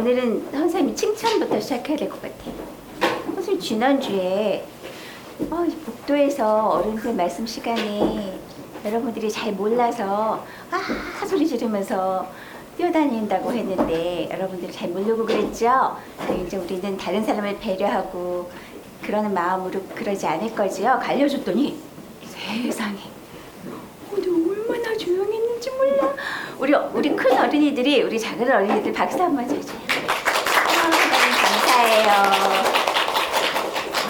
오늘은 선생님이 칭찬부터 시작해야 될 것 같아요. 선생님 지난주에 복도에서 어른들 말씀 시간에 여러분들이 잘 몰라서 소리 지르면서 뛰어다닌다고 했는데 여러분들이 잘 모르고 그랬죠? 이제 우리는 다른 사람을 배려하고 그러는 마음으로 그러지 않을 거지요? 알려줬더니 세상에 근데 얼마나 조용했는지 몰라. 우리 큰 어린이들이 우리 작은 어린이들 박수 한번 쳐줘요. 감사해요.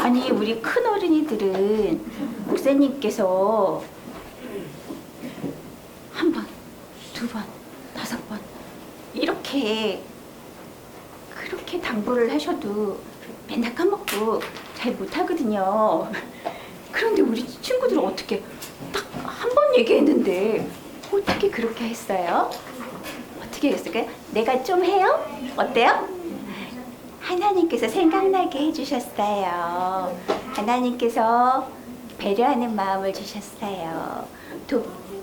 아니 우리 큰 어린이들은 목사님께서 한 번, 두 번, 5번 그렇게 당부를 하셔도 맨날 까먹고 잘 못하거든요. 그런데 우리 친구들은 어떻게 딱 한 번 얘기했는데 어떻게 그렇게 했어요? 어떻게 했을까요? 내가 좀 해요? 어때요? 하나님께서 생각나게 해주셨어요. 하나님께서 배려하는 마음을 주셨어요.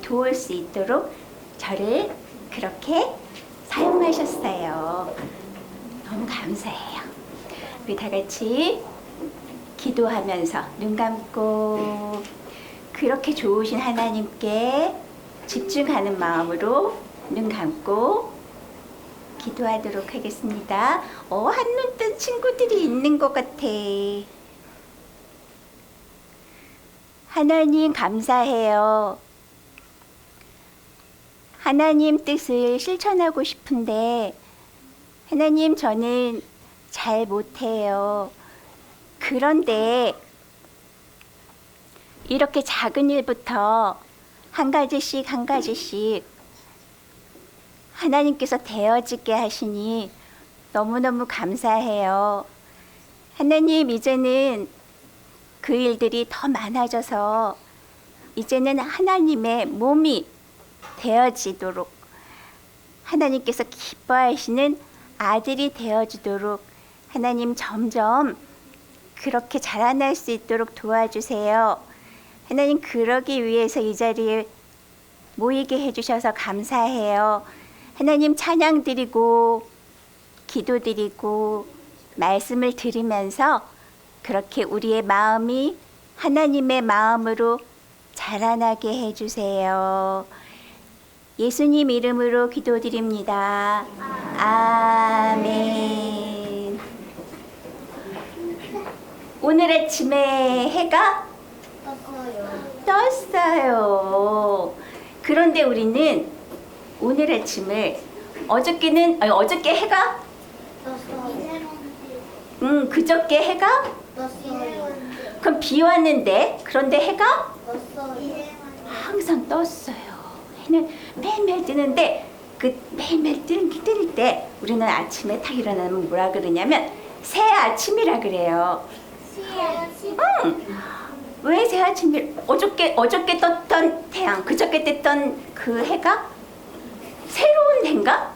도울 수 있도록 저를 그렇게 사용하셨어요. 너무 감사해요. 우리 다 같이 기도하면서 눈 감고 그렇게 좋으신 하나님께 집중하는 마음으로 눈 감고 기도하도록 하겠습니다. 한눈 뜬 친구들이 있는 것 같아. 하나님 감사해요. 하나님 뜻을 실천하고 싶은데 하나님 저는 잘 못해요. 그런데 이렇게 작은 일부터 한 가지씩 하나님께서 되어지게 하시니 너무너무 감사해요. 하나님 이제는 그 일들이 더 많아져서 이제는 하나님의 몸이 되어지도록 하나님께서 기뻐하시는 아들이 되어지도록 하나님 점점 그렇게 자라날 수 있도록 도와주세요. 하나님 그러기 위해서 이 자리에 모이게 해주셔서 감사해요. 하나님 찬양 드리고 기도 드리고 말씀을 들으면서 그렇게 우리의 마음이 하나님의 마음으로 자라나게 해주세요. 예수님 이름으로 기도드립니다. 아멘. 오늘 아침에 해가 떴어요. 그런데 우리는 오늘 아침을 어저께 해가 그저께 해가 그럼 비 왔는데 그런데 해가 항상 떴어요. 해는 매일매일 뜨는데 그 매일매일 뜰 때 우리는 아침에 딱 일어나면 뭐라 그러냐면 새 아침이라 그래요. 왜 새 아침이 어저께 떴던 태양 그저께 떴던 그 해가 새로운 해인가?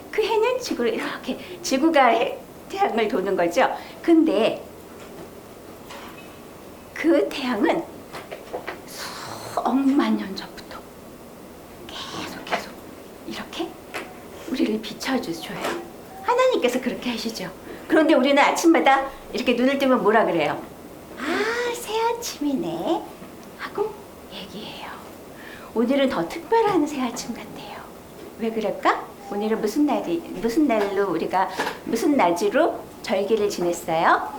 그 해는 지구가 태양을 도는 거죠. 근데 그 태양은 수억만 년 전부터 계속 이렇게 우리를 비춰줘요. 하나님께서 그렇게 하시죠. 그런데 우리는 아침마다 이렇게 눈을 뜨면 뭐라 그래요? 새 아침이네 하고 얘기해요. 오늘은 더 특별한 새 아침 같아요. 왜 그럴까? 오늘은 무슨 날로 우리가 무슨 낮으로 절기를 지냈어요?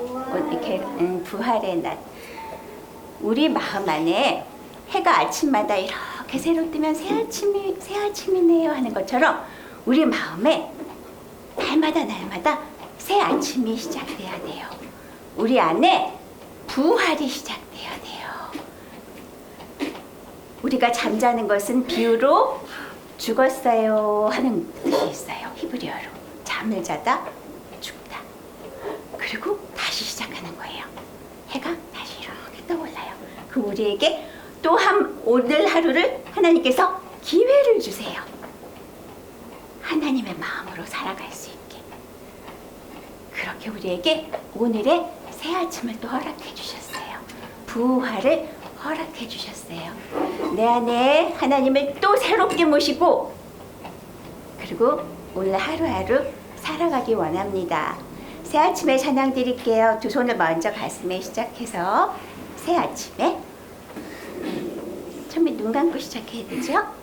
이렇게 부활의 날. 우리 마음 안에 해가 아침마다 이렇게 새로 뜨면 새 아침이네요 하는 것처럼 우리 마음에 날마다 새 아침이 시작돼야 돼요. 우리 안에 부활이 시작돼야 돼요. 우리가 잠자는 것은 비유로 죽었어요 하는 뜻이 있어요. 히브리어로 잠을 자다 죽다. 그리고 다시 시작하는 거예요. 해가 다시 이렇게 떠올라요. 그 우리에게 또 오늘 하루를 하나님께서 기회를 주세요. 하나님의 마음으로 살아갈 수 있게. 그렇게 우리에게 오늘의 새 아침을 또 허락해 주셨어요. 부활을 허락해 주셨어요. 내 안에 하나님을 또 새롭게 모시고 그리고 오늘 하루하루 살아가기 원합니다. 새 아침에 찬양 드릴게요. 두 손을 먼저 가슴에 시작해서 새 아침에 처음에 눈 감고 시작해야 되죠?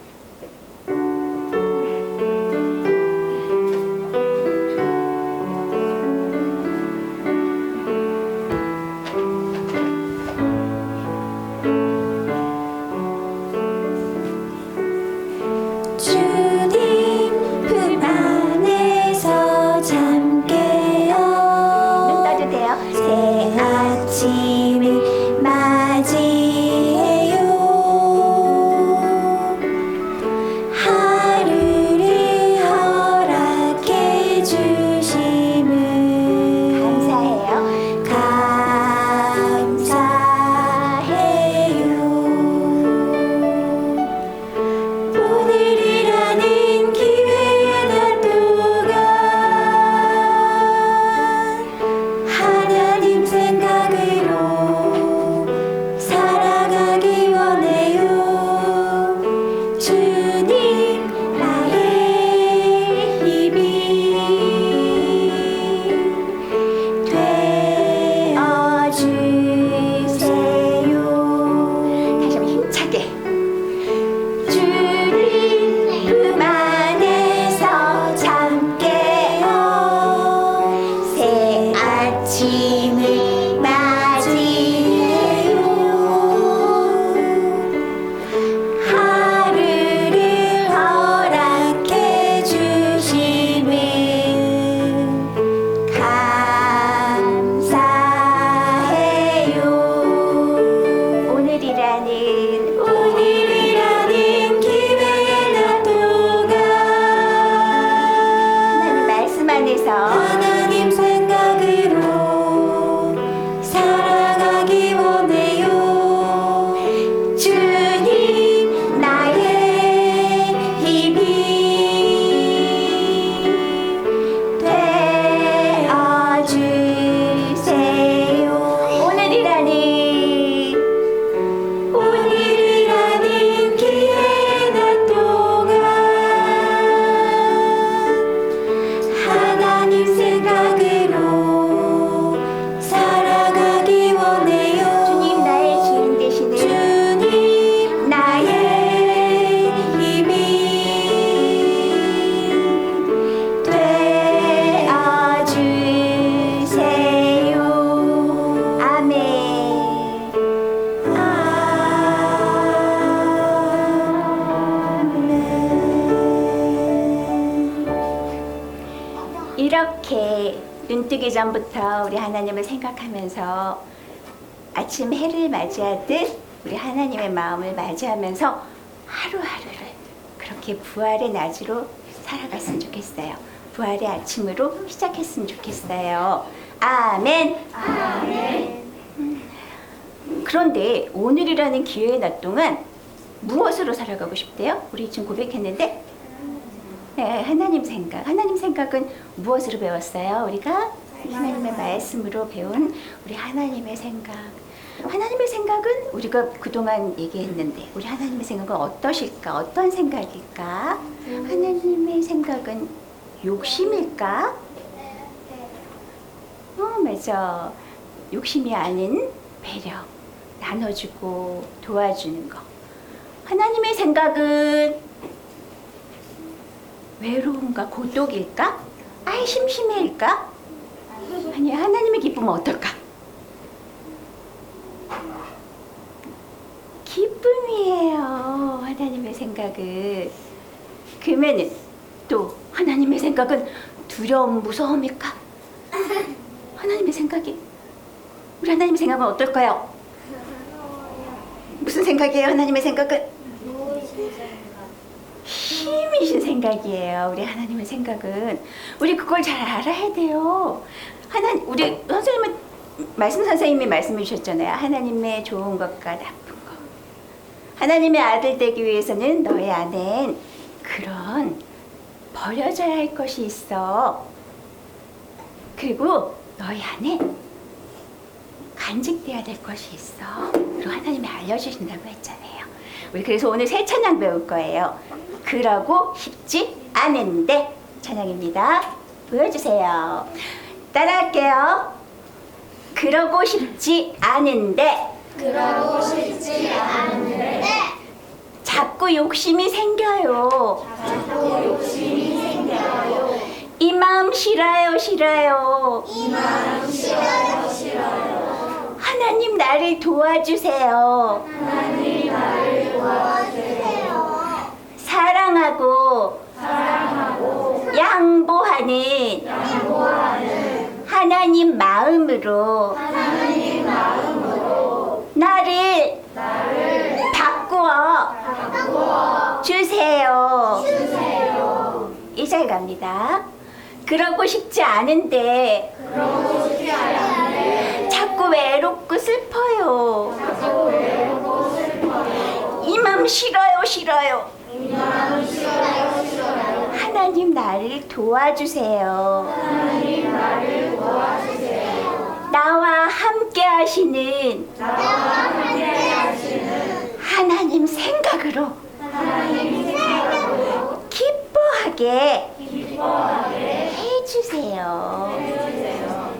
이렇게 눈뜨기 전부터 우리 하나님을 생각하면서 아침 해를 맞이하듯 우리 하나님의 마음을 맞이하면서 하루하루를 그렇게 부활의 낮으로 살아갔으면 좋겠어요. 부활의 아침으로 시작했으면 좋겠어요. 아멘. 아멘. 그런데 오늘이라는 기회의 낮 동안 무엇으로 살아가고 싶대요? 우리 지금 고백했는데 네, 하나님 생각. 하나님 생각은 무엇으로 배웠어요? 우리가 하나님의 말씀으로 배운 우리 하나님의 생각. 하나님의 생각은 우리가 그동안 얘기했는데 우리 하나님의 생각은 어떠실까? 어떤 생각일까? 하나님의 생각은 욕심일까? 맞아. 욕심이 아닌 배려, 나눠주고 도와주는 거. 하나님의 생각은 외로움과 고독일까? 아이 심심해일까? 아니 하나님의 기쁨은 어떨까? 기쁨이에요. 하나님의 생각은. 그러면은 또 하나님의 생각은 두려움, 무서움일까? 하나님의 생각이 우리 하나님의 생각은 어떨까요? 무슨 생각이에요? 하나님의 생각은 힘이신 생각이에요. 우리 하나님의 생각은 우리 그걸 잘 알아야 돼요. 우리 선생님은 말씀 선생님이 말씀해 주셨잖아요. 하나님의 좋은 것과 나쁜 것. 하나님의 아들 되기 위해서는 너희 안엔 그런 버려져야 할 것이 있어. 그리고 너희 안에 간직돼야 될 것이 있어. 그리고 하나님이 알려주신다고 했잖아요. 우리 그래서 오늘 새 찬양 배울 거예요. 그러고 싶지 않은데 찬양입니다. 보여주세요. 따라할게요. 그러고 싶지 않은데 그러고 싶지 않은데 자꾸 욕심이 생겨요. 자꾸 욕심이 생겨요. 이 마음 싫어요, 싫어요. 이 마음 싫어요, 싫어요. 하나님 나를 도와주세요. 하나님 나를 도와주세요. 사랑하고 양보하는 하나님 마음으로 하나님 마음으로 나를 바꾸어 주세요. 이절 갑니다. 그러고 싶지 않은데 그러고 싶지 않은데 자꾸 외롭고 슬퍼요. 자꾸 외롭고 슬퍼요. 이 마음 싫어요, 싫어요. 이 마음 싫어요, 싫어요. 하나님 나를 도와주세요. 하나님 나를 도와주세요. 나와 함께 하시는 나와 함께 하시는 하나님 생각으로 하나님 생각으로 기뻐하게 기뻐하게 해주세요. 해주세요.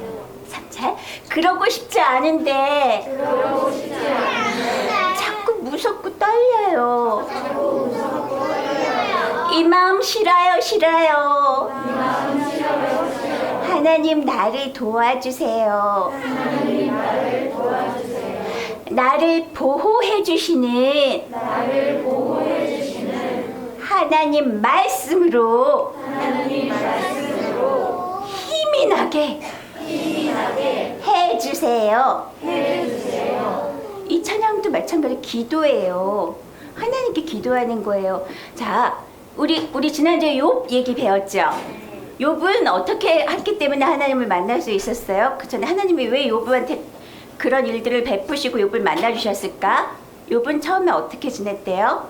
3절. 그러고 싶지 않은데 그러고 싶지 않은데 자꾸 무섭고 떨려요. 자꾸 무섭고 떨려요. 이 마음 싫어요, 싫어요. 이 마음 싫어요, 싫어요. 하나님 나를 도와주세요. 하나님 나를 도와주세요. 나를 보호해 주시는 나를 보호해 주시는 하나님 말씀으로 하나님 말씀으로 힘이 나게 해 주세요. 해주세요. 이 찬양도 마찬가지로 기도예요. 하나님께 기도하는 거예요. 자, 우리 지난주에 욥 얘기 배웠죠? 욥은 어떻게 했기 때문에 하나님을 만날 수 있었어요? 그 전에 하나님이 왜 욥한테 그런 일들을 베푸시고 욥을 만나주셨을까? 욥은 처음에 어떻게 지냈대요?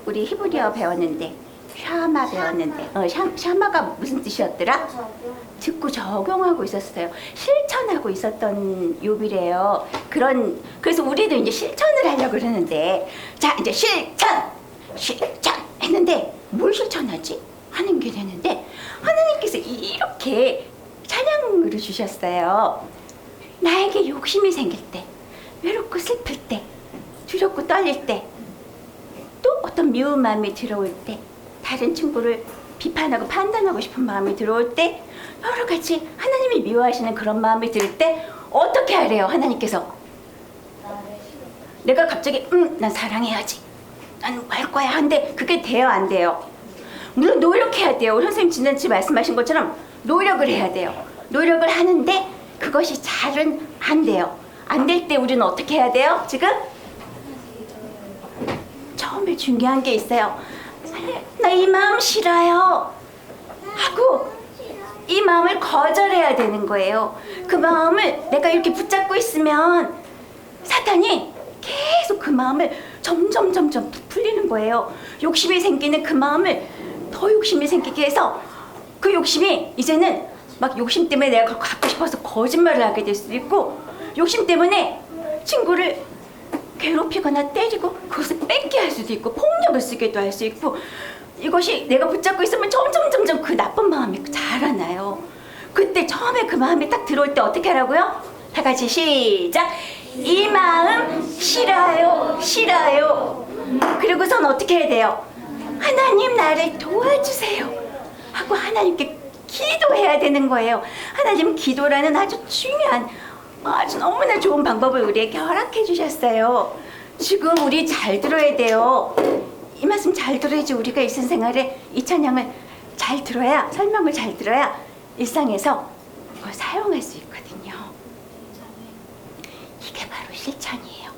우리 히브리어 배웠는데 샤마 배웠는데 샤마가 무슨 뜻이었더라? 듣고 적용하고 있었어요. 실천하고 있었던 욥이래요. 그래서 우리도 이제 실천을 하려고 그러는데, 자 이제 실천 했는데 뭘 실천하지? 하는 게 되는데 하나님께서 이렇게 찬양으로 주셨어요. 나에게 욕심이 생길 때, 외롭고 슬플 때, 두렵고 떨릴 때, 또 어떤 미운 마음이 들어올 때, 다른 친구를 비판하고 판단하고 싶은 마음이 들어올 때, 여러 가지 하나님이 미워하시는 그런 마음이 들 때 어떻게 하래요? 하나님께서 내가 갑자기 난 사랑해야지, 난 할 거야 한데 그게 돼요, 안 돼요? 물론 노력해야 돼요. 우리 선생님 지난주에 말씀하신 것처럼 노력을 해야 돼요. 노력을 하는데 그것이 잘은 안 돼요. 안 될 때 우리는 어떻게 해야 돼요? 지금 처음에 중요한 게 있어요. 나 이 마음 싫어요 하고 이 마음을 거절해야 되는 거예요. 그 마음을 내가 이렇게 붙잡고 있으면 사탄이 계속 그 마음을 점점 부풀리는 거예요. 욕심이 생기는 그 마음을 더 욕심이 생기게 해서 그 욕심이 이제는 막 욕심 때문에 내가 그걸 갖고 싶어서 거짓말을 하게 될 수도 있고, 욕심 때문에 친구를 괴롭히거나 때리고 그것을 뺏게 할 수도 있고, 폭력을 쓰기도 할 수 있고, 이것이 내가 붙잡고 있으면 점점 그 나쁜 마음이 자라나요. 그때 처음에 그 마음이 딱 들어올 때 어떻게 하라고요? 다 같이 시작. 이 마음 싫어요. 그리고선 어떻게 해야 돼요? 하나님 나를 도와주세요 하고 하나님께 기도해야 되는 거예요. 하나님 기도라는 아주 중요한, 아주 너무나 좋은 방법을 우리에게 허락해 주셨어요. 지금 우리 잘 들어야 돼요. 이 말씀 잘 들어야지 우리가 일상생활에 이 찬양을 잘 들어야, 설명을 잘 들어야 일상에서 그걸 사용할 수 있거든요. 이게 바로 실천이에요.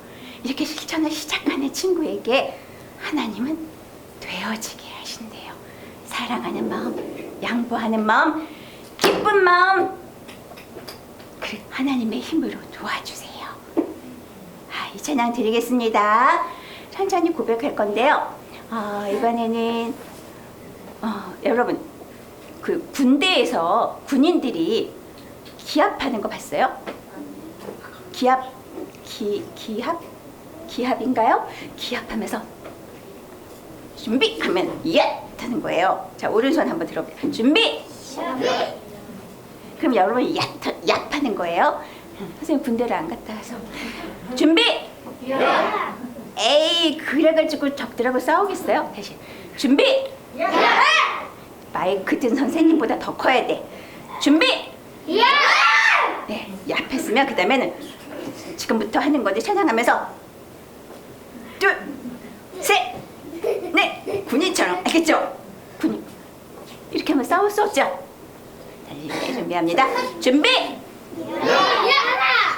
이렇게 실천을 시작하는 친구에게 하나님은 되어지게 하신대요. 사랑하는 마음, 양보하는 마음, 기쁜 마음, 그 하나님의 힘으로 도와주세요. 이 찬양 드리겠습니다. 천천히 고백할 건데요. 이번에는 여러분, 그 군대에서 군인들이 기합하는 거 봤어요? 기합인가요? 기합하면서 준비 하면 예 하는 거예요. 자, 오른손 한번 들어볼게요. 준비. 그럼 여러분 얍 하는 거예요. 선생님 군대를 안 갔다 와서. 준비. 에이, 그래가지고 적들하고 싸우겠어요? 다시. 준비. 마이크 든 선생님보다 더 커야 돼. 준비. 네, 얍 했으면 그 다음에는 지금부터 하는 건데 찬양하면서 둘, 셋, 넷, 군인처럼. 알겠죠? 군인. 이렇게 하면 싸울 수 없죠? 달리기 준비합니다. 준비.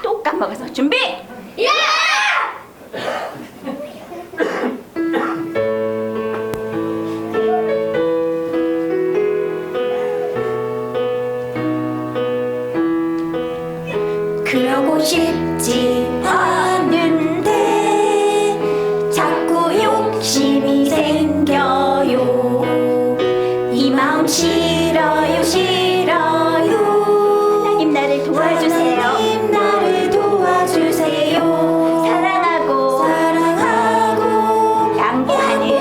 또 까먹어서 준비. 그러고 싶지 않은데 자꾸 욕심이 생겨요. 이 마음 싫어요 싫어요. 하나님 나를 도와주세요. 하나님 나를 도와주세요. 사랑하고 사랑하고 양보하는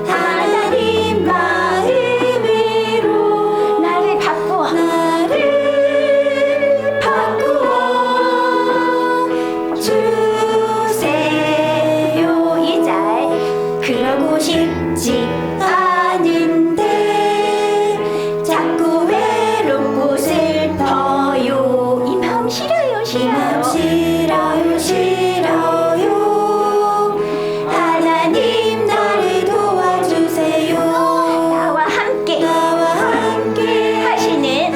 하나님 마음으로 나를 바꾸어. 나를 바꾸어 주세요. 이 잘. 그러고 싶지 않은데 자꾸 외롭고 슬퍼요. 이 마음 싫어요, 이 마음 싫어요. 싫어요 싫어요. 하나님 나를 도와주세요. 나와 함께 나와 함께 하시는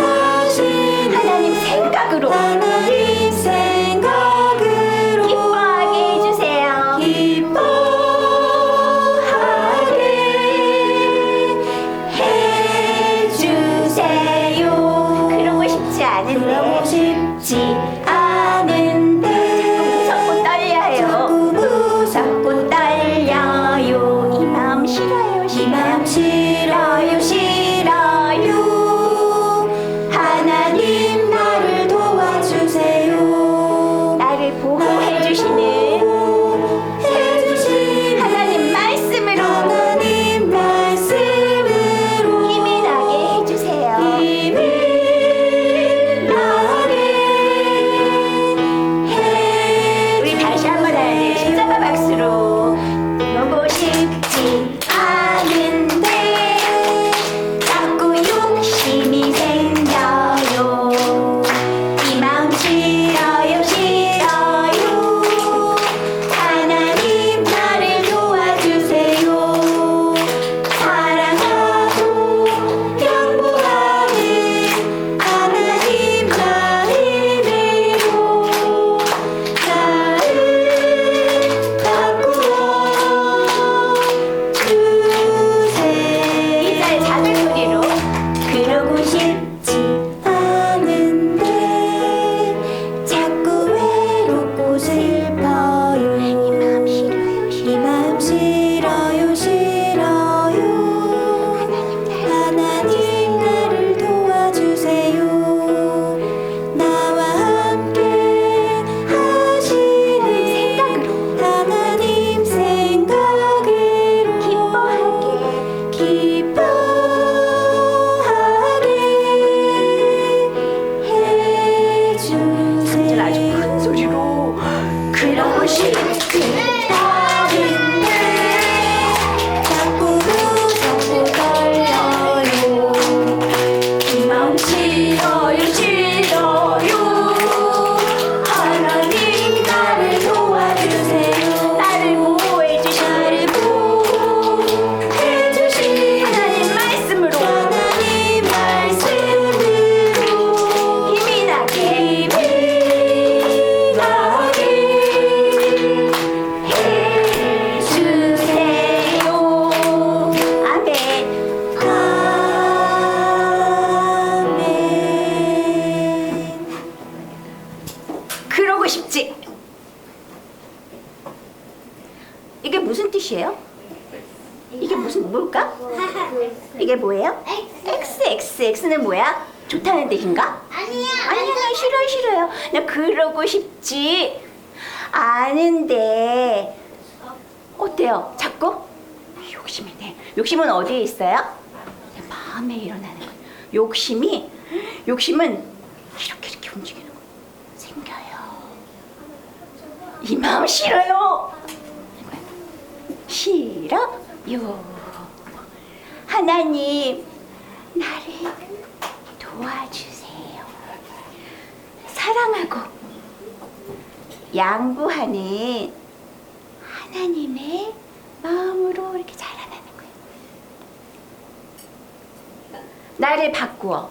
하나님 생각으로 하나님 생각으로 기뻐하게 해주세요. 기뻐하게 해주세요. 그러고 싶지 그러고 않은데 싶지 않은데 무섭고 떨려요. 자꾸 무섭고 떨려요. 이 마음 싫어요, 이 마음 싫어요 싫어요. 하나님 나를 도와주세요. 나를 보호해 주시는 해주신 하나님 말씀으로 하나님 말씀으로 힘이 나게 해주세요. 힘이 나게 우리 다시 한번 해야 돼. 십자가 박수로. 그러고 싶지 않은데 자꾸 욕심이 생겨요. 이 마음 싫어요 싫어요. 하나님 나를 도와주세요. 사랑하고 양보하는 하나님 마음으로 나를 바꾸어 주세요. 이달 작은 소리로. 그러고 싶지 않은데 자꾸 외롭고 슬퍼요. 이 마음 싫어요 이 마음 싫어요 싫어요. 하나님 나를 도와주세요. 나와 함께 하시는 하나님 생각으로 기뻐하게 해주세요. 아주 큰 소리로. 그러고 싶지 않은데 자꾸 무섭고 떨려요. 이 마음 싫어요 싫어요. 하나님 나를 도와주세요. 나를 보호해 주시는 나를 보호해주신 하나님 말씀으로 하나님 말씀으로 힘이 나게 나게 해주세요. 아멘. 아멘. 그러고 싶지. 이게 무슨 뜻이에요? 이게 무슨 뭘까? 이게 뭐예요? X는 뭐야? 좋다는 뜻인가? 아니야. 아니야, 나 싫어요. 나 그러고 싶지 않은데 어때요? 자꾸 욕심이네. 욕심은 어디에 있어요? 내 마음에 일어나는 거예요. 욕심은 이렇게 움직이는 거예요. 생겨요. 이 마음 싫어요. 싫어요. 하나님, 나를 도와주세요. 사랑하고 양보하는 하나님의 마음으로 이렇게 자라나는 거예요. 나를 바꾸어.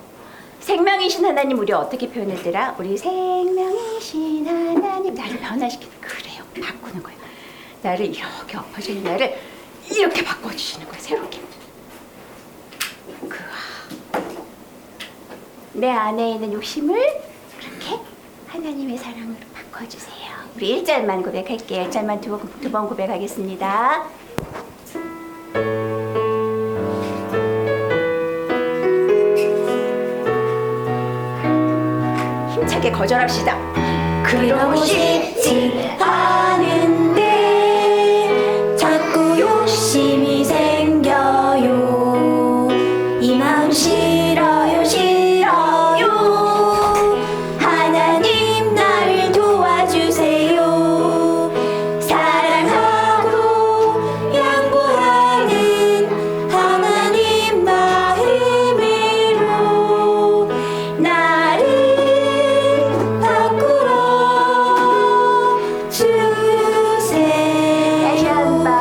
생명이신 하나님, 우리 어떻게 표현했더라? 우리 생명이신 하나님, 나를 변화시키는, 그래요. 바꾸는 거예요. 나를 이렇게 엎어져 있는 나를 이렇게 바꿔주시는 거예요. 새롭게. 내 안에 있는 욕심을 그렇게 하나님의 사랑으로 바꿔주세요. 우리 1절만 고백할게요. 1절만 두 번 고백하겠습니다. 힘차게 거절합시다. 그러고 싶지 않은데 자꾸 욕심이 생겨요. 이 마음 싫어요, 싫어요. 하나님, 나를 도와주세요. 사랑하고 양보하는 하나님 마음으로 나를 바꾸어 주세요. 다시 한번.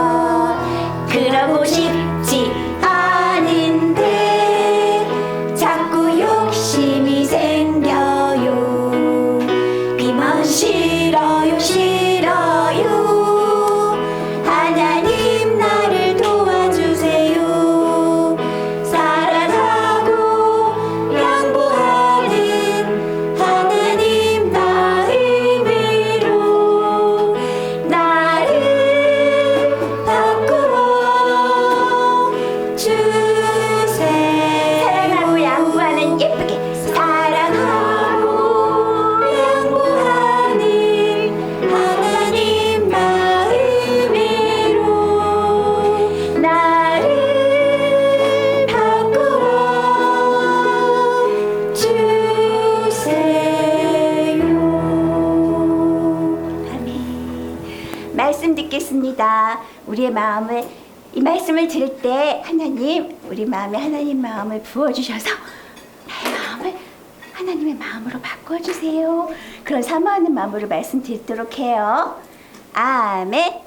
그러고 싶지 않은데 자꾸 욕심이 생겨요. 이 마음 싫어요, 싫어요. 하나님, 나를 도와주세요. 사랑하고 양보하는 하나님 마음으로 나를 바꾸어 주세요. 사랑하고 양보하는 예쁘게. 사랑하고 양보하는 하나님 마음으로 나를 바꾸어 주세요. 아멘. 말씀 듣겠습니다. 우리의 마음을, 이 말씀을 들을 때 하나님, 우리 마음에 하나님 마음을 부어주셔서 나의 마음을 하나님의 마음으로 바꿔주세요. 그런 사모하는 마음으로 말씀 듣도록 해요. 아멘.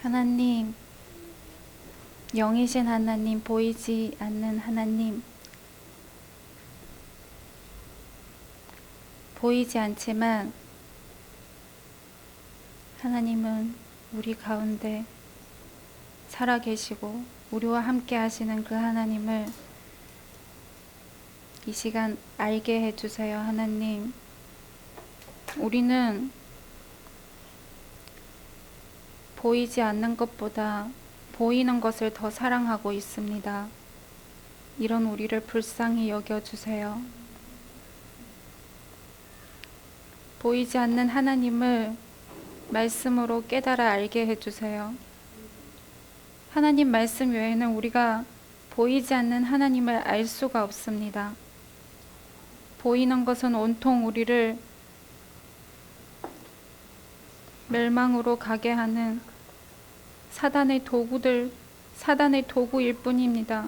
하나님, 영이신 하나님, 보이지 않는 하나님, 보이지 않지만 하나님은 우리 가운데 살아계시고 우리와 함께 하시는 그 하나님을 이 시간 알게 해주세요. 하나님, 우리는 보이지 않는 것보다 보이는 것을 더 사랑하고 있습니다. 이런 우리를 불쌍히 여겨주세요. 보이지 않는 하나님을 말씀으로 깨달아 알게 해주세요. 하나님 말씀 외에는 우리가 보이지 않는 하나님을 알 수가 없습니다. 보이는 것은 온통 우리를 멸망으로 가게 하는 사단의 도구일 뿐입니다.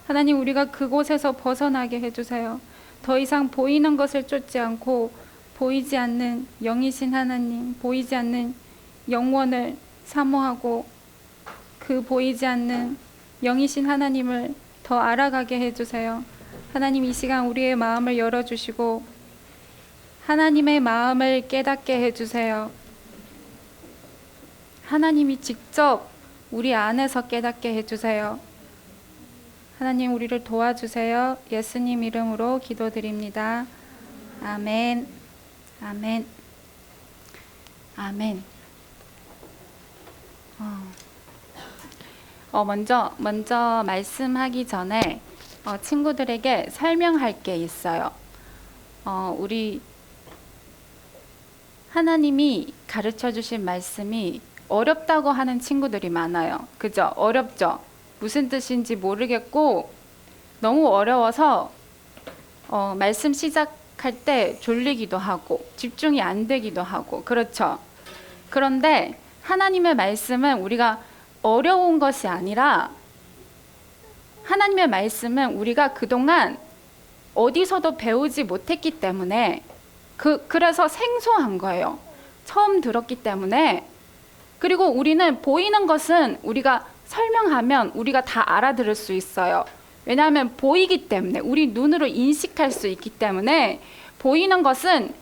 하나님, 우리가 그곳에서 벗어나게 해주세요. 더 이상 보이는 것을 쫓지 않고 보이지 않는 영이신 하나님, 보이지 않는 영원을 사모하고 그 보이지 않는 영이신 하나님을 더 알아가게 해주세요. 하나님, 이 시간 우리의 마음을 열어주시고 하나님의 마음을 깨닫게 해주세요. 하나님이 직접 우리 안에서 깨닫게 해주세요. 하나님, 우리를 도와주세요. 예수님 이름으로 기도드립니다. 아멘. 아멘. 아멘. 먼저 말씀하기 전에 친구들에게 설명할 게 있어요. 우리 하나님이 가르쳐 주신 말씀이 어렵다고 하는 친구들이 많아요. 그죠? 어렵죠? 무슨 뜻인지 모르겠고 너무 어려워서 말씀 시작할 때 졸리기도 하고 집중이 안 되기도 하고 그렇죠? 그런데 하나님의 말씀은 우리가 어려운 것이 아니라 하나님의 말씀은 우리가 그동안 어디서도 배우지 못했기 때문에 그래서 생소한 거예요. 처음 들었기 때문에. 그리고 우리는 보이는 것은 우리가 설명하면 우리가 다 알아들을 수 있어요. 왜냐하면 보이기 때문에 우리 눈으로 인식할 수 있기 때문에 보이는 것은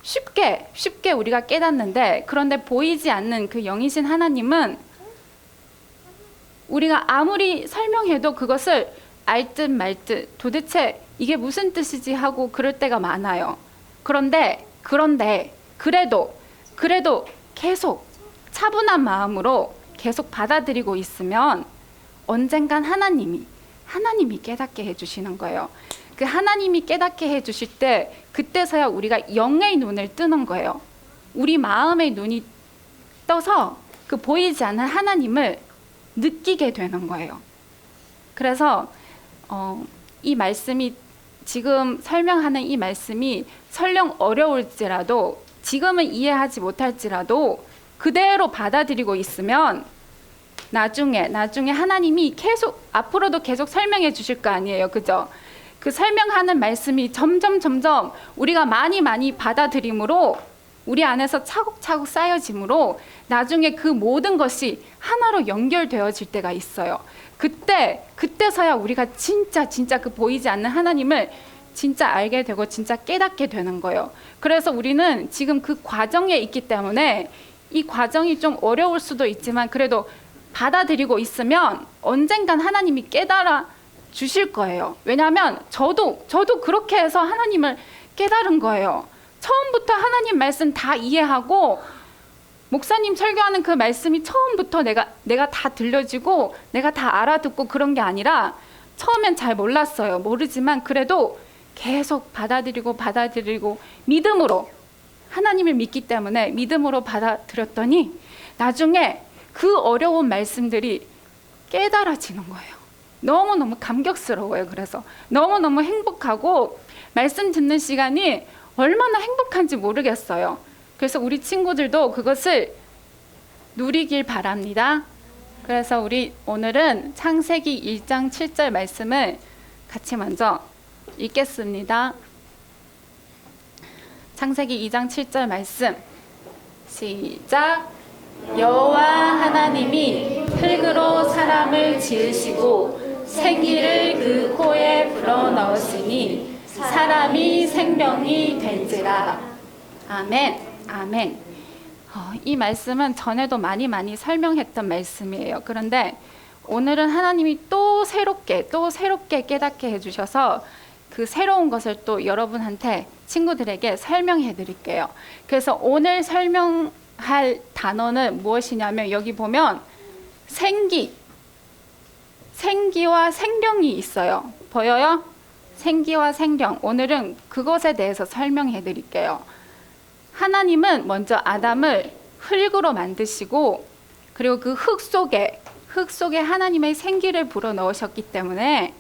쉽게 우리가 깨닫는데 그런데 보이지 않는 그 영이신 하나님은 우리가 아무리 설명해도 그것을 알 듯 말 듯 도대체 이게 무슨 뜻이지 하고 그럴 때가 많아요. 그런데 그래도 계속 차분한 마음으로 계속 받아들이고 있으면 언젠간 하나님이 깨닫게 해주시는 거예요. 그 하나님이 깨닫게 해주실 때 그때서야 우리가 영의 눈을 뜨는 거예요. 우리 마음의 눈이 떠서 그 보이지 않는 하나님을 느끼게 되는 거예요. 그래서 이 말씀이 지금 설명하는 이 말씀이 설령 어려울지라도 지금은 이해하지 못할지라도 그대로 받아들이고 있으면 나중에 하나님이 계속 앞으로도 계속 설명해 주실 거 아니에요. 그죠? 그 설명하는 말씀이 점점 우리가 많이 받아들임으로 우리 안에서 차곡차곡 쌓여짐으로 나중에 그 모든 것이 하나로 연결되어질 때가 있어요. 그때서야 우리가 진짜 그 보이지 않는 하나님을 진짜 알게 되고 진짜 깨닫게 되는 거예요. 그래서 우리는 지금 그 과정에 있기 때문에 이 과정이 좀 어려울 수도 있지만 그래도 받아들이고 있으면 언젠간 하나님이 깨달아 주실 거예요. 왜냐하면 저도 그렇게 해서 하나님을 깨달은 거예요. 처음부터 하나님 말씀 다 이해하고 목사님 설교하는 그 말씀이 처음부터 내가 다 들려지고 내가 다 알아듣고 그런 게 아니라 처음엔 잘 몰랐어요. 모르지만 그래도 계속 받아들이고 믿음으로 하나님을 믿기 때문에 믿음으로 받아들였더니 나중에 그 어려운 말씀들이 깨달아지는 거예요. 너무너무 감격스러워요. 그래서 너무너무 행복하고 말씀 듣는 시간이 얼마나 행복한지 모르겠어요. 그래서 우리 친구들도 그것을 누리길 바랍니다. 그래서 우리 오늘은 창세기 1장 7절 말씀을 같이 먼저 읽겠습니다. 창세기 2장 7절 말씀 시작. 여호와 하나님이 흙으로 사람을 지으시고 생기를 그 코에 불어넣으시니 사람이 생명이 된지라. 아멘. 이 말씀은 전에도 많이 설명했던 말씀이에요. 그런데 오늘은 하나님이 또 새롭게 깨닫게 해주셔서 그 새로운 것을 또 여러분한테 친구들에게 설명해 드릴게요. 그래서 오늘 설명할 단어는 무엇이냐면 여기 보면 생기와 생명이 있어요. 보여요? 생기와 생명. 오늘은 그것에 대해서 설명해 드릴게요. 하나님은 먼저 아담을 흙으로 만드시고 그리고 그 흙 속에 하나님의 생기를 불어넣으셨기 때문에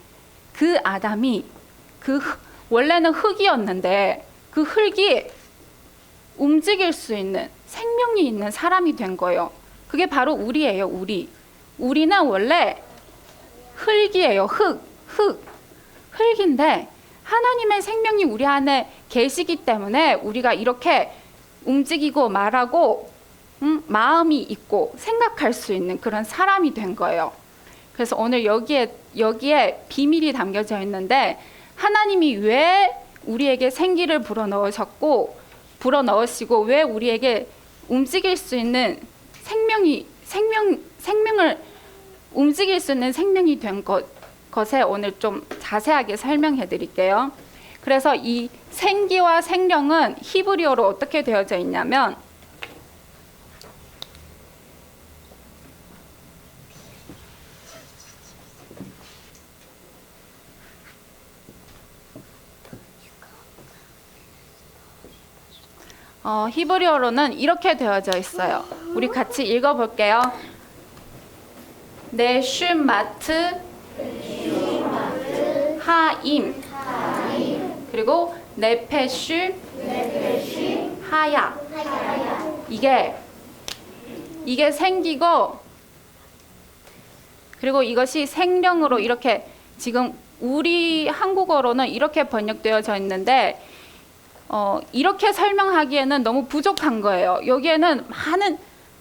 그 아담이 원래는 흙이었는데 그 흙이 움직일 수 있는 생명이 있는 사람이 된 거예요. 그게 바로 우리예요. 우리는 원래 흙이에요. 흙인데 하나님의 생명이 우리 안에 계시기 때문에 우리가 이렇게 움직이고 말하고 마음이 있고 생각할 수 있는 그런 사람이 된 거예요. 그래서 오늘 여기에 비밀이 담겨져 있는데 하나님이 왜 우리에게 생기를 불어넣으시고 왜 우리에게 움직일 수 있는 생명을 움직일 수 있는 생명이 된 것에 오늘 좀 자세하게 설명해 드릴게요. 그래서 이 생기와 생명은 히브리어로 어떻게 되어져 있냐면 히브리어로는 이렇게 되어져 있어요. 우리 같이 읽어볼게요. 네슈마트 하임 그리고 네페슈 하야. 이게 생기고 그리고 이것이 생명으로 이렇게 지금 우리 한국어로는 이렇게 번역되어져 있는데 이렇게 설명하기에는 너무 부족한 거예요. 여기에는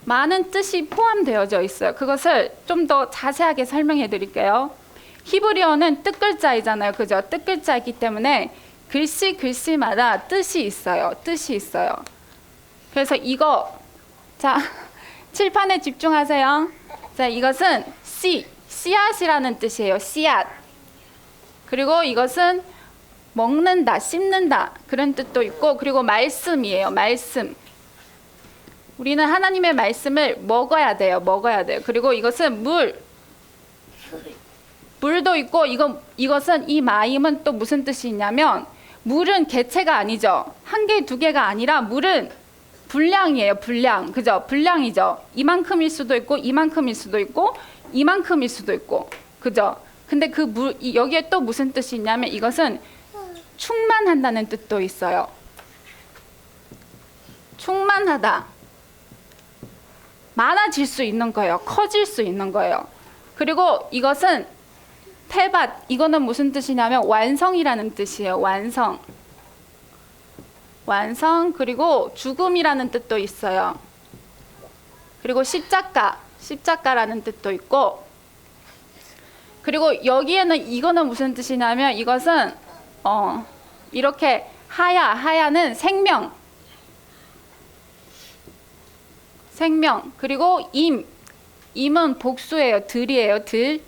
많은 뜻이 포함되어져 있어요. 그것을 좀 더 자세하게 설명해 드릴게요. 히브리어는 뜻글자이잖아요. 그죠? 뜻글자이기 때문에 글씨마다 뜻이 있어요. 그래서 이거 자 칠판에 집중하세요. 자 이것은 씨앗이라는 뜻이에요. 씨앗. 그리고 이것은 먹는다, 씹는다 그런 뜻도 있고 그리고 말씀이에요. 말씀. 우리는 하나님의 말씀을 먹어야 돼요. 그리고 이것은 물도 있고 이것은 이 마임은 또 무슨 뜻이 있냐면 물은 개체가 아니죠. 한 개, 두 개가 아니라 물은 분량이에요. 분량. 그죠? 분량이죠. 이만큼일 수도 있고 이만큼일 수도 있고 이만큼일 수도 있고. 그죠? 근데 그 여기에 또 무슨 뜻이 있냐면 이것은 충만한다는 뜻도 있어요. 충만하다. 많아질 수 있는 거예요. 커질 수 있는 거예요. 그리고 이것은 테밭. 이거는 무슨 뜻이냐면 완성이라는 뜻이에요. 완성. 그리고 죽음이라는 뜻도 있어요. 그리고 십자가라는 뜻도 있고 그리고 여기에는 이거는 무슨 뜻이냐면 이것은 이렇게 하야는 생명 그리고 임은 복수예요. 들이에요. 들.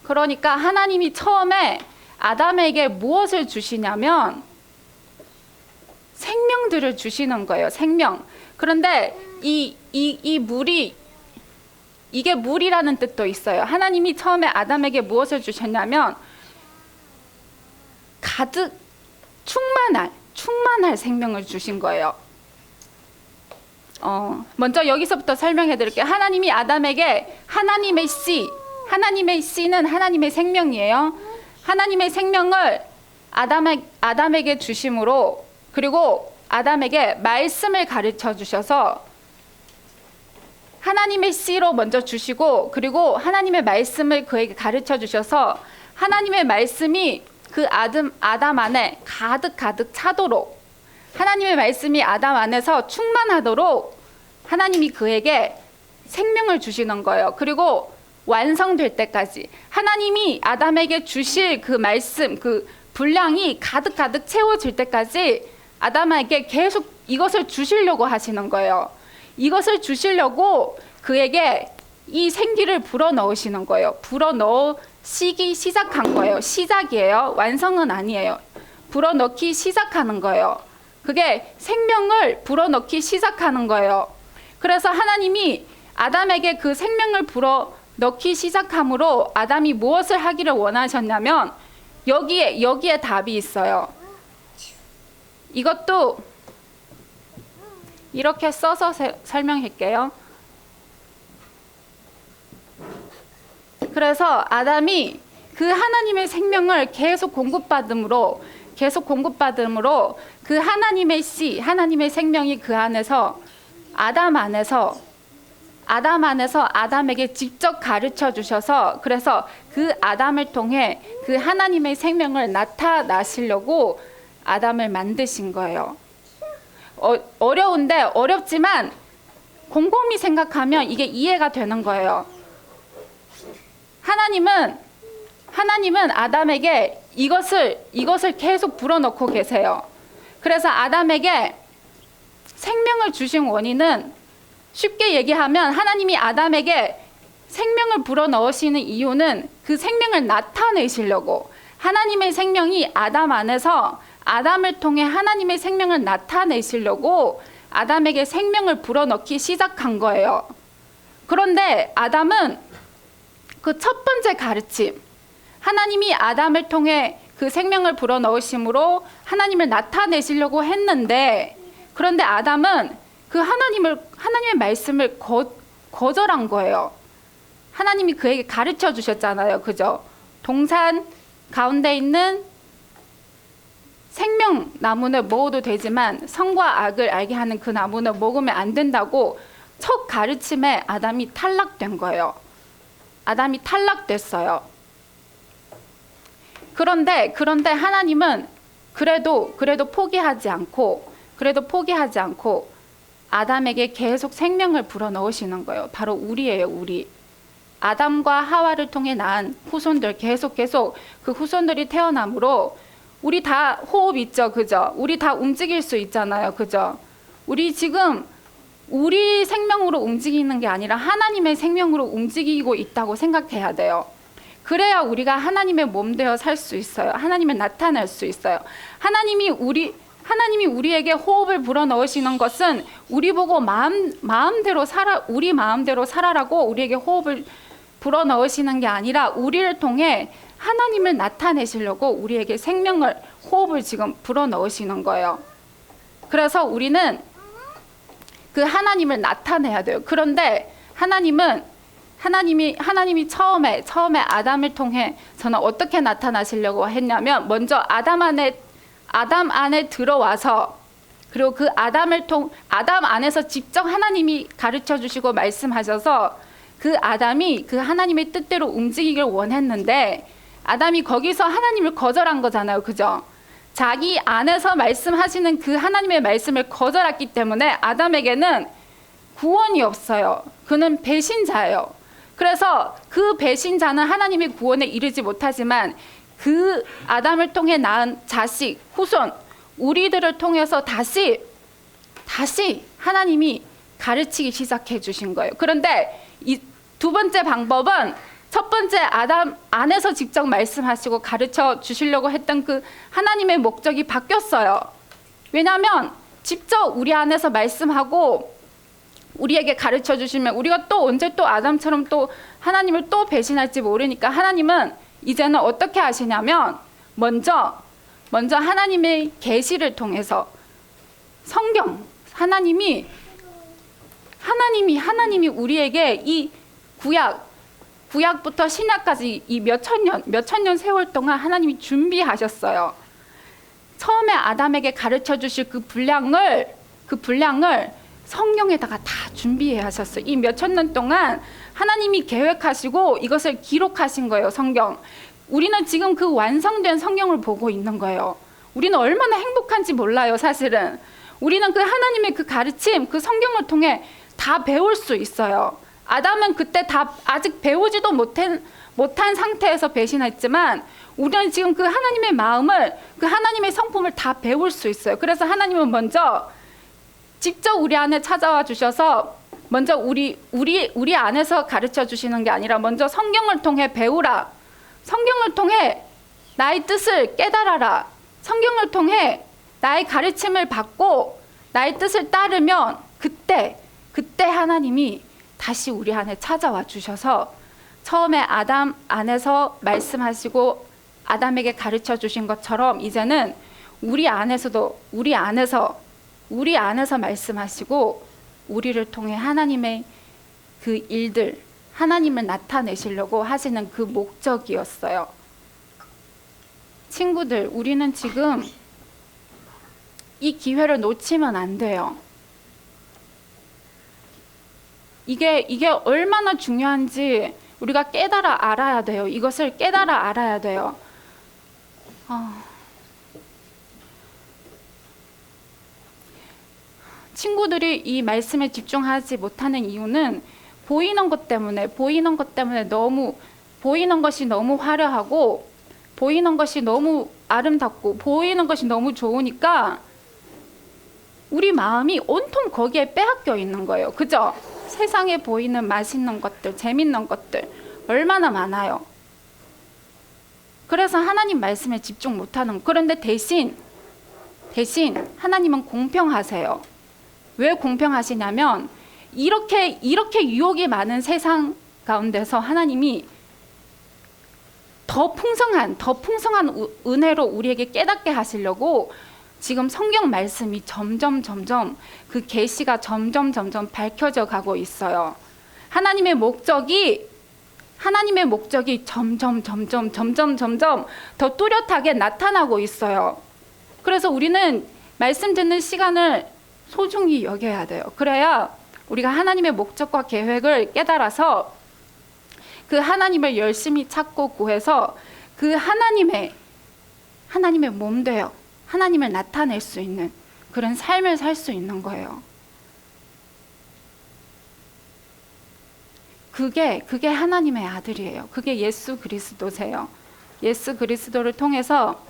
그러니까 하나님이 처음에 아담에게 무엇을 주시냐면 생명들을 주시는 거예요. 생명. 그런데 이 물이 이게 물이라는 뜻도 있어요. 하나님이 처음에 아담에게 무엇을 주셨냐면 가득 충만할 생명을 주신 거예요. 먼저 여기서부터 설명해 드릴게요. 하나님이 아담에게 하나님의 씨는 하나님의 생명이에요. 하나님의 생명을 아담에게 주심으로 그리고 아담에게 말씀을 가르쳐 주셔서 하나님의 씨로 먼저 주시고 그리고 하나님의 말씀을 그에게 가르쳐 주셔서 하나님의 말씀이 그 아담 안에 가득 차도록 하나님의 말씀이 아담 안에서 충만하도록 하나님이 그에게 생명을 주시는 거예요. 그리고 완성될 때까지 하나님이 아담에게 주실 그 말씀, 그 분량이 가득 채워질 때까지 아담에게 계속 이것을 주시려고 하시는 거예요. 이것을 주시려고 그에게 이 생기를 불어넣으시는 거예요. 불어넣으시기 시작한 거예요. 시작이에요. 완성은 아니에요. 불어넣기 시작하는 거예요. 그게 생명을 불어넣기 시작하는 거예요. 그래서 하나님이 아담에게 그 생명을 불어넣기 시작함으로 아담이 무엇을 하기를 원하셨냐면 여기에 답이 있어요. 이것도 이렇게 써서 설명할게요. 그래서 아담이 그 하나님의 생명을 계속 공급받음으로 그 하나님의 씨, 하나님의 생명이 그 안에서 아담 안에서 아담에게 직접 가르쳐 주셔서 그래서 그 아담을 통해 그 하나님의 생명을 나타나시려고 아담을 만드신 거예요. 어렵지만 곰곰이 생각하면 이게 이해가 되는 거예요. 하나님은 아담에게 이것을 계속 불어넣고 계세요. 그래서 아담에게 생명을 주신 원인은 쉽게 얘기하면 하나님이 아담에게 생명을 불어넣으시는 이유는 그 생명을 나타내시려고 하나님의 생명이 아담 안에서 아담을 통해 하나님의 생명을 나타내시려고 아담에게 생명을 불어넣기 시작한 거예요. 그런데 아담은 그 첫 번째 가르침, 하나님이 아담을 통해 그 생명을 불어넣으심으로 하나님을 나타내시려고 했는데, 그런데 아담은 그 하나님의 말씀을 거절한 거예요. 하나님이 그에게 가르쳐 주셨잖아요. 그죠? 동산 가운데 있는 생명 나무는 먹어도 되지만 선과 악을 알게 하는 그 나무는 먹으면 안 된다고 첫 가르침에 아담이 탈락된 거예요. 아담이 탈락됐어요. 그런데 하나님은 그래도 포기하지 않고 아담에게 계속 생명을 불어넣으시는 거예요. 바로 우리예요, 우리. 아담과 하와를 통해 낳은 후손들, 계속 그 후손들이 태어남으로 우리 다 호흡 있죠, 그죠? 우리 다 움직일 수 있잖아요, 그죠? 우리 지금 우리 생명으로 움직이는 게 아니라 하나님의 생명으로 움직이고 있다고 생각해야 돼요. 그래야 우리가 하나님의 몸 되어 살 수 있어요. 하나님을 나타낼 수 있어요. 하나님이 우리에게 호흡을 불어넣으시는 것은 우리 보고 우리 마음대로 살아라고 우리에게 호흡을 불어넣으시는 게 아니라 우리를 통해 하나님을 나타내시려고 우리에게 호흡을 지금 불어넣으시는 거예요. 그래서 우리는 그 하나님을 나타내야 돼요. 그런데 하나님이 처음에 아담을 통해 저는 어떻게 나타나시려고 했냐면, 먼저 아담 안에 들어와서, 그리고 그 아담 안에서 직접 하나님이 가르쳐 주시고 말씀하셔서 그 아담이 그 하나님의 뜻대로 움직이길 원했는데, 아담이 거기서 하나님을 거절한 거잖아요, 그죠? 자기 안에서 말씀하시는 그 하나님의 말씀을 거절했기 때문에 아담에게는 구원이 없어요. 그는 배신자예요. 그래서 그 배신자는 하나님의 구원에 이르지 못하지만 그 아담을 통해 낳은 자식, 후손, 우리들을 통해서 다시 하나님이 가르치기 시작해 주신 거예요. 그런데 이 두 번째 방법은, 첫 번째 아담 안에서 직접 말씀하시고 가르쳐 주시려고 했던 그 하나님의 목적이 바뀌었어요. 왜냐하면 직접 우리 안에서 말씀하고 우리에게 가르쳐 주시면 우리가 또 언제 또 아담처럼 또 하나님을 또 배신할지 모르니까 하나님은 이제는 어떻게 하시냐면 먼저 하나님의 계시를 통해서 성경, 하나님이 우리에게 이 구약부터 신약까지 이 몇천 년 세월 동안 하나님이 준비하셨어요. 처음에 아담에게 가르쳐 주실 그 분량을 성경에다가 다 준비해 하셨어요. 이 몇천 년 동안 하나님이 계획하시고 이것을 기록하신 거예요, 성경. 우리는 지금 그 완성된 성경을 보고 있는 거예요. 우리는 얼마나 행복한지 몰라요, 사실은. 우리는 그 하나님의 그 가르침, 그 성경을 통해 다 배울 수 있어요. 아담은 그때 다 아직 배우지도 못한 상태에서 배신했지만 우리는 지금 그 하나님의 마음을, 그 하나님의 성품을 다 배울 수 있어요. 그래서 하나님은 먼저 직접 우리 안에 찾아와 주셔서 먼저 우리 안에서 가르쳐 주시는 게 아니라 먼저 성경을 통해 배우라. 성경을 통해 나의 뜻을 깨달아라. 성경을 통해 나의 가르침을 받고 나의 뜻을 따르면 그때 하나님이 다시 우리 안에 찾아와 주셔서 처음에 아담 안에서 말씀하시고 아담에게 가르쳐 주신 것처럼 이제는 우리 안에서 말씀하시고 우리를 통해 하나님의 그 일들, 하나님을 나타내시려고 하시는 그 목적이었어요. 친구들, 우리는 지금 이 기회를 놓치면 안 돼요. 이게 얼마나 중요한지 우리가 알아야 돼요. 이것을 깨달아 알아야 돼요. 친구들이 이 말씀에 집중하지 못하는 이유는 보이는 것 때문에 너무 보이는 것이 너무 화려하고 보이는 것이 너무 아름답고 보이는 것이 너무 좋으니까 우리 마음이 온통 거기에 빼앗겨 있는 거예요. 그죠? 세상에 보이는 맛있는 것들, 재밌는 것들 얼마나 많아요. 그래서 하나님 말씀에 집중 못하는. 그런데 대신 하나님은 공평하세요. 왜 공평하시냐면 이렇게 유혹이 많은 세상 가운데서 하나님이 더 풍성한 은혜로 우리에게 깨닫게 하시려고 지금 성경 말씀이 점점 그 계시가 점점 밝혀져 가고 있어요. 하나님의 목적이 점점 더 뚜렷하게 나타나고 있어요. 그래서 우리는 말씀 듣는 시간을 소중히 여겨야 돼요. 그래야 우리가 하나님의 목적과 계획을 깨달아서 그 하나님을 열심히 찾고 구해서 그 하나님의 몸 되어 하나님을 나타낼 수 있는 그런 삶을 살 수 있는 거예요. 그게 하나님의 아들이에요. 그게 예수 그리스도세요. 예수 그리스도를 통해서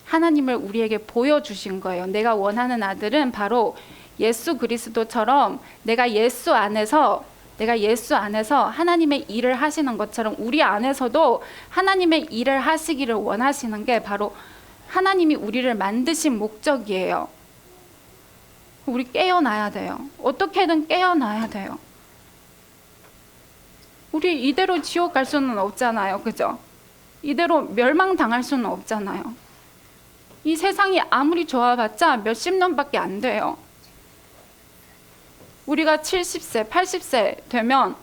하나님을 우리에게 보여주신 거예요. 내가 원하는 아들은 바로 예수 그리스도처럼 내가 예수 안에서 하나님의 일을 하시는 것처럼 우리 안에서도 하나님의 일을 하시기를 원하시는 게 바로 하나님이 우리를 만드신 목적이에요. 우리 깨어나야 돼요. 어떻게든 깨어나야 돼요. 우리 이대로 지옥 갈 수는 없잖아요. 그죠? 이대로 멸망당할 수는 없잖아요. 이 세상이 아무리 좋아봤자 몇십 년밖에 안 돼요. 우리가 70세, 80세 되면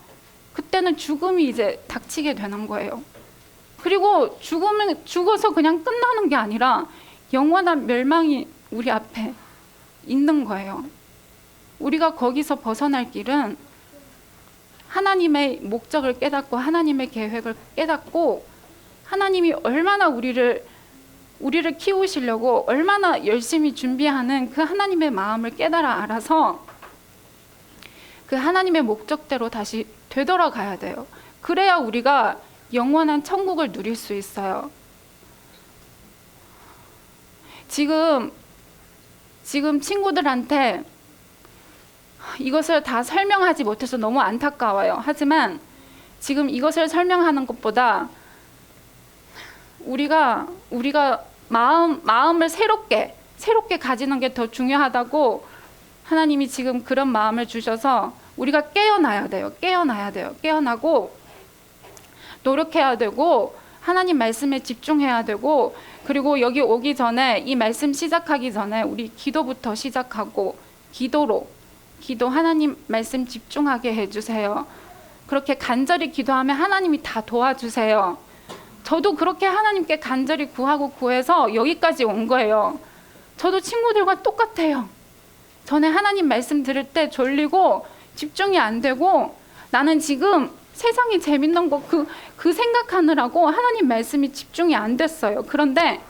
그때는 죽음이 이제 닥치게 되는 거예요. 그리고 죽어서 그냥 끝나는 게 아니라 영원한 멸망이 우리 앞에 있는 거예요. 우리가 거기서 벗어날 길은 하나님의 목적을 깨닫고 하나님의 계획을 깨닫고 하나님이 얼마나 우리를 키우시려고 얼마나 열심히 준비하는 그 하나님의 마음을 깨달아 알아서 그 하나님의 목적대로 다시 되돌아가야 돼요. 그래야 우리가 영원한 천국을 누릴 수 있어요. 지금 친구들한테 이것을 다 설명하지 못해서 너무 안타까워요. 하지만 지금 이것을 설명하는 것보다 우리가 마음을 새롭게 가지는 게 더 중요하다고 하나님이 지금 그런 마음을 주셔서 우리가 깨어나야 돼요. 깨어나고 노력해야 되고 하나님 말씀에 집중해야 되고 그리고 여기 오기 전에 이 말씀 시작하기 전에 우리 기도부터 시작하고 기도 하나님 말씀 집중하게 해주세요. 그렇게 간절히 기도하면 하나님이 다 도와주세요. 저도 그렇게 하나님께 간절히 구해서 여기까지 온 거예요. 저도 친구들과 똑같아요. 전에 하나님 말씀 들을 때 졸리고 집중이 안 되고 나는 지금 세상이 재밌는 거 그 생각하느라고 하나님 말씀이 집중이 안 됐어요. 그런데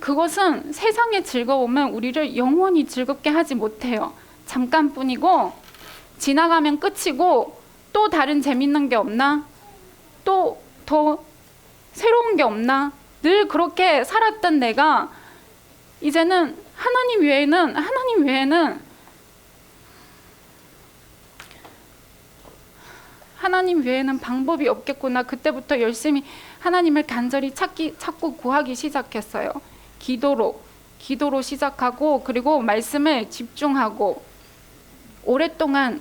그것은 세상의 즐거움은 우리를 영원히 즐겁게 하지 못해요. 잠깐뿐이고 지나가면 끝이고 또 다른 재밌는 게 없나? 또 더 새로운 게 없나? 늘 그렇게 살았던 내가 이제는 하나님 외에는 방법이 없겠구나. 그때부터 열심히 하나님을 간절히 찾고 구하기 시작했어요. 기도로 시작하고 그리고 말씀을 집중하고 오랫동안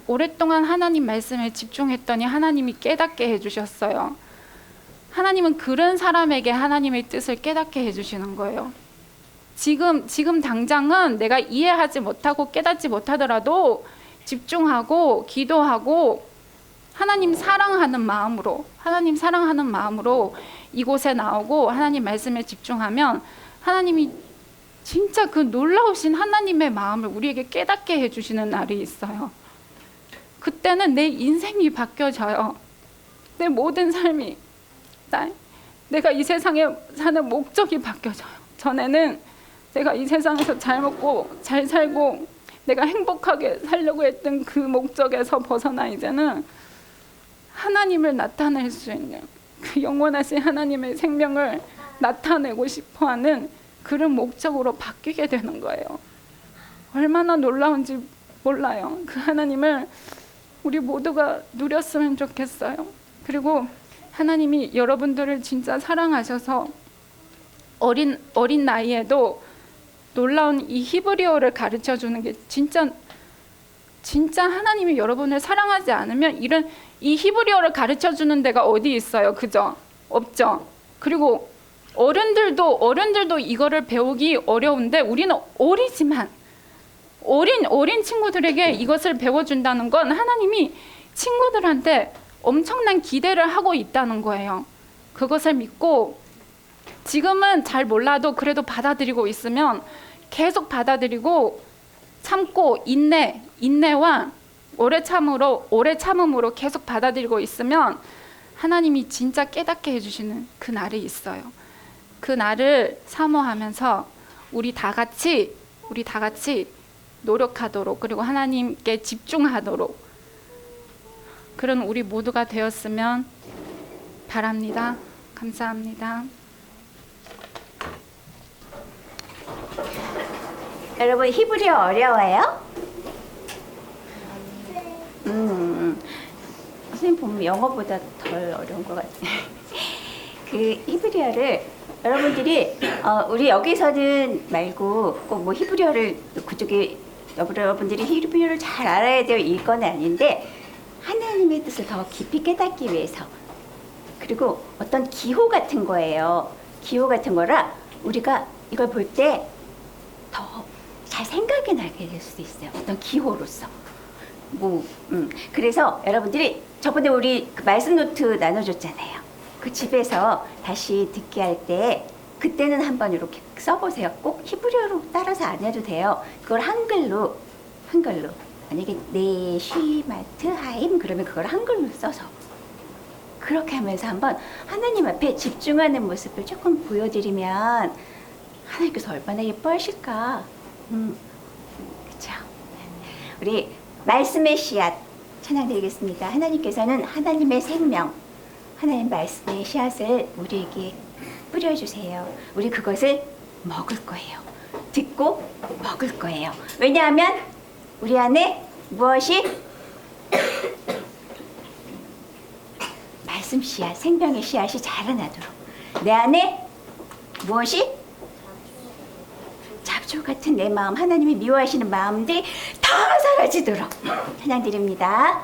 하나님 말씀에 집중했더니 하나님이 깨닫게 해주셨어요. 하나님은 그런 사람에게 하나님의 뜻을 깨닫게 해주시는 거예요. 지금 당장은 내가 이해하지 못하고 깨닫지 못하더라도 집중하고 기도하고 하나님 사랑하는 마음으로 이곳에 나오고 하나님 말씀에 집중하면 하나님이 진짜 그 놀라우신 하나님의 마음을 우리에게 깨닫게 해주시는 날이 있어요. 그때는 내 인생이 바뀌어져요. 내 모든 삶이 내가 이 세상에 사는 목적이 바뀌어져요. 전에는 내가 이 세상에서 잘 먹고 잘 살고 내가 행복하게 살려고 했던 그 목적에서 벗어나 이제는 하나님을 나타낼 수 있는 그 영원하신 하나님의 생명을 나타내고 싶어하는 그런 목적으로 바뀌게 되는 거예요. 얼마나 놀라운지 몰라요. 그 하나님을 우리 모두가 누렸으면 좋겠어요. 그리고 하나님이 여러분들을 진짜 사랑하셔서 어린 나이에도 놀라운 이 히브리어를 가르쳐 주는 게 진짜 진짜 하나님이 여러분을 사랑하지 않으면 이런 이 히브리어를 가르쳐 주는 데가 어디 있어요? 그죠? 없죠. 그리고 어른들도 이거를 배우기 어려운데 우리는 어리지만 어린 친구들에게 이것을 배워준다는 건 하나님이 친구들한테 엄청난 기대를 하고 있다는 거예요. 그것을 믿고 지금은 잘 몰라도 그래도 받아들이고 있으면 계속 받아들이고 참고 인내와 오래 참음으로 계속 받아들이고 있으면 하나님이 진짜 깨닫게 해주시는 그 날이 있어요. 그 날을 사모하면서 우리 다 같이 노력하도록 그리고 하나님께 집중하도록 그런 우리 모두가 되었으면 바랍니다. 감사합니다. 여러분 히브리어 어려워요? 선생님 보면 영어보다 덜 어려운 것 같아요. 그 히브리어를 여러분들이 우리 여기서는 말고 꼭 뭐 히브리어를 그쪽에 여러분들이 히브리어를 잘 알아야 돼요 이건 아닌데 하나님의 뜻을 더 깊이 깨닫기 위해서 그리고 어떤 기호 같은 거예요. 기호 같은 거라 우리가 이걸 볼 때 더 잘 생각이 나게 될 수도 있어요. 어떤 기호로서. 그래서 여러분들이 저번에 우리 그 말씀 노트 나눠줬잖아요. 그 집에서 다시 듣기 할 때 그때는 한번 이렇게 써보세요. 꼭 히브리어로 따라서 안 해도 돼요. 그걸 한글로 만약에 네시마트 하임 그러면 그걸 한글로 써서 그렇게 하면서 한번 하나님 앞에 집중하는 모습을 조금 보여드리면 하나님께서 얼마나 예뻐하실까. 그렇죠. 우리 말씀의 씨앗 찬양드리겠습니다. 하나님께서는 하나님의 생명, 하나님 말씀의 씨앗을 우리에게 뿌려주세요. 우리 그것을 먹을 거예요. 듣고 먹을 거예요. 왜냐하면 우리 안에 무엇이 말씀 씨앗, 생명의 씨앗이 자라나도록 내 안에 무엇이 잡초 같은 내 마음, 하나님이 미워하시는 마음들이 다 사라지도록 찬양드립니다.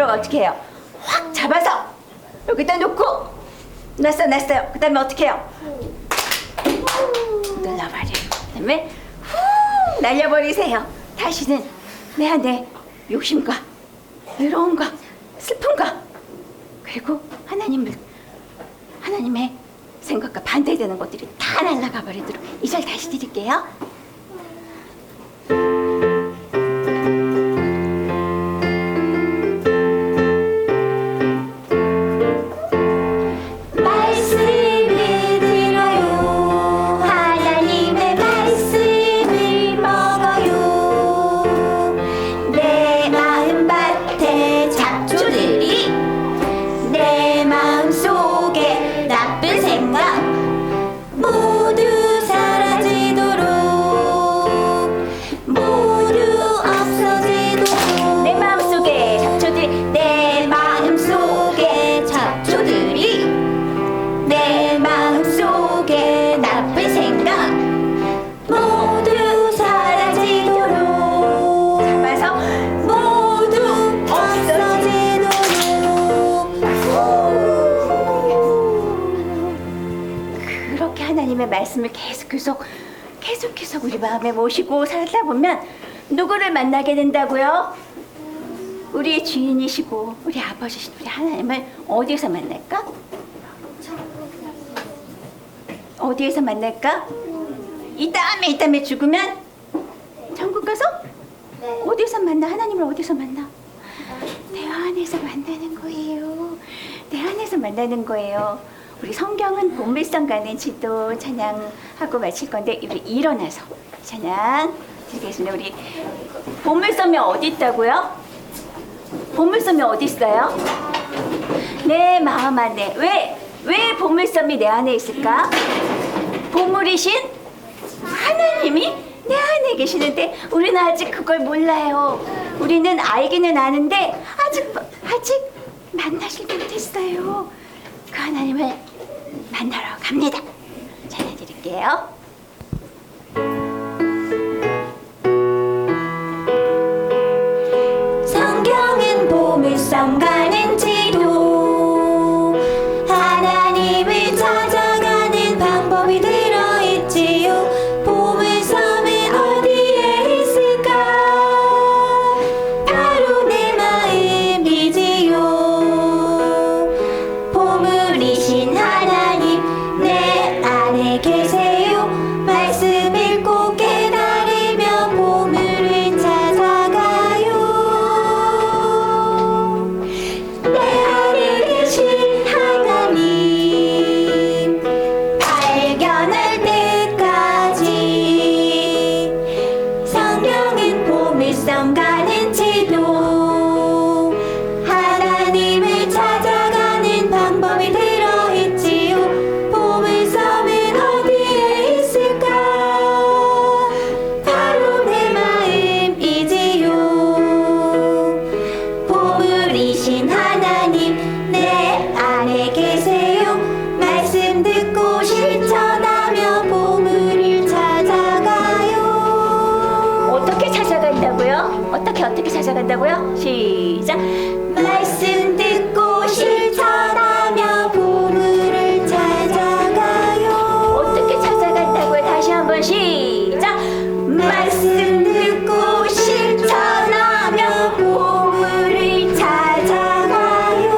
어떻게 해요? 확 잡아서 여기다 놓고 놨어요. 그 다음에 어떻게 해요? 눌러버려요. 그 다음에 후 날려버리세요. 다시는 내 안에 욕심과 외로움과 슬픔과 그리고 하나님의 생각과 반대되는 것들이 다 날아가 버리도록 2절 다시 드릴게요. 모두 사라지도록 말씀을 계속 우리 마음에 모시고 살다 보면 누구를 만나게 된다고요? 우리의 주인이시고 우리 아버지신 우리 하나님을 어디에서 만날까? 어디에서 만날까? 이 다음에 죽으면 천국 가서? 어디서 만나? 하나님을 어디서 만나? 내 안에서 만나는 거예요. 내 안에서 만나는 거예요. 우리 성경은 보물섬 가는 지도 찬양하고 마칠 건데 우리 일어나서 찬양 드리겠습니다. 우리 보물섬이 어디 있다고요? 보물섬이 어디 있어요? 내 마음 안에. 왜 보물섬이 내 안에 있을까? 보물이신 하나님이 내 안에 계시는데 우리는 아직 그걸 몰라요. 우리는 알기는 아는데 아직 만나질 못했어요. 그 하나님을 만나러 갑니다. 전해드릴게요. 성경은 보물섬 가는 지도 하나님을 찾아가는 방법이 들어있지요. 보물섬은 어디에 있을까? 바로 내 마음이지요. 보물이신 하나님 내 안에 계세요. 말씀 읽고 깨달으며 보물을 찾아가요. 내 안에 계신 하나님 발견할 때까지 성경은 보물섬 가는 지도 하나님을 찾아가는 방법이 들어있지요. 보물섬은 어디에 있을까? 바로 내 마음이지요. 보물이신 하나님 내 안에 계세요. 말씀 듣고 실천하며 보물을 찾아가요. 어떻게 찾아간다고요? 어떻게 찾아간다고요? 시작. 말씀 듣고 실천하며 보물을 찾아가요. 어떻게 찾아간다고요? 다시 한번 시작. 말씀 듣고 실천하며 보물을 찾아가요.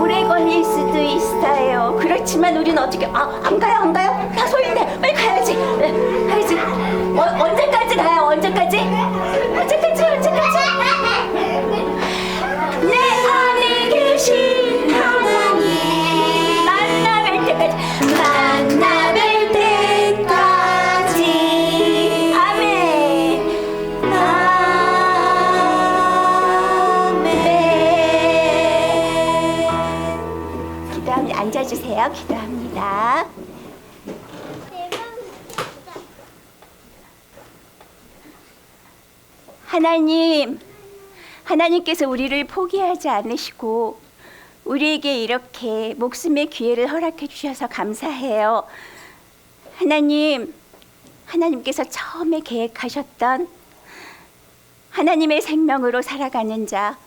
오래 걸릴 수도 있어요. 그렇지만 우리는 어떻게 안 가요? 다 소인데 빨리 가야지. 가야지. 언제까지 가요? 언제까지? 내 안에 계신 하나님 만나뵐 때까지 아멘. 아멘. 기도합니다. 앉아주세요. 기도합니다. 하나님께서 우리를 포기하지 않으시고 우리에게 이렇게 목숨의 기회를 허락해 주셔서 감사해요. 하나님께서 처음에 계획하셨던 하나님의 생명으로 살아가는 자,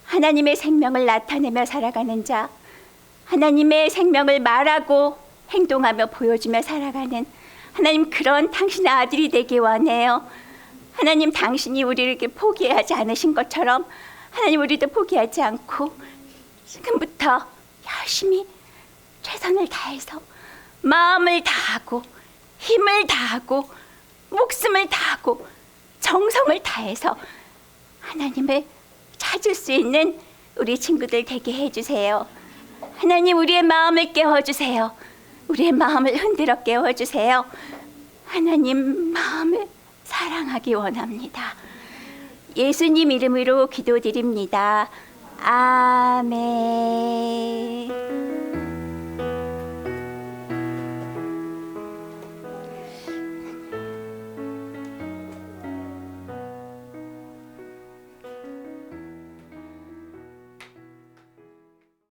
하나님의 생명을 나타내며 살아가는 자, 하나님의 생명을 말하고 행동하며 보여주며 살아가는 하나님, 그런 당신의 아들이 되기 원해요. 하나님, 당신이 우리를 이렇게 포기하지 않으신 것처럼 하나님, 우리도 포기하지 않고 지금부터 열심히 최선을 다해서 마음을 다하고 힘을 다하고 목숨을 다하고 정성을 다해서 하나님을 찾을 수 있는 우리 친구들 되게 해주세요. 하나님, 우리의 마음을 깨워주세요. 우리의 마음을 흔들어 깨워주세요. 하나님 마음을 사랑하기 원합니다. 예수님 이름으로 기도드립니다. 아멘.